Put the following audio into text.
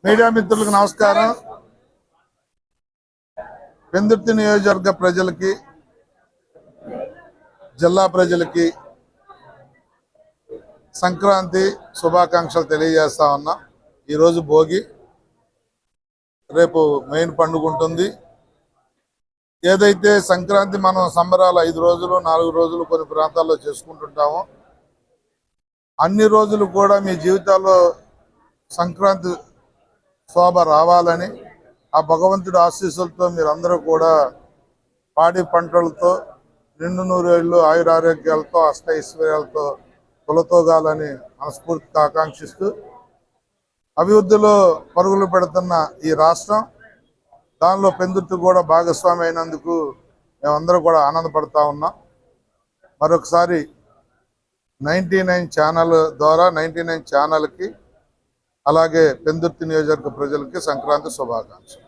Media మిత్రులకు నమస్కారం. పెందుర్తి నియోజకవర్గ ప్రజలకి, జిల్లా ప్రజలకి సంక్రాంతి శుభాకాంక్షలు తెలియజేస్తా ఉన్నా. ఈరోజు భోగి, రేపు మెయిన్ పండుగ ఉంటుంది. ఏదైతే సంక్రాంతి మనం సంబరాలు 5 రోజులు 4 రోజులు కొన్ని ప్రాంతాల్లో చేసుకుంటుంటామో, అన్ని రోజులు కూడా మీ జీవితాల్లో సంక్రాంతి శోభ రావాలని, ఆ భగవంతుడి ఆశీస్సులతో మీరందరూ కూడా పాడి పంటలతో నిండు నూరేళ్లు ఆయురారోగ్యాలతో అష్టైశ్వర్యాలతో తొలతోగాలని మనస్ఫూర్తిగా ఆకాంక్షిస్తూ, అభివృద్ధిలో పరుగులు పెడుతున్న ఈ రాష్ట్రం, దానిలో పెందుర్తి కూడా భాగస్వామి అయినందుకు మేమందరూ కూడా ఆనందపడతా ఉన్నాం. మరొకసారి 99 ఛానల్ ద్వారా 99 ఛానల్కి, అలాగే పెందుర్తి నియోజకవర్గ ప్రజలకి సంక్రాంతి శుభాకాంక్షలు.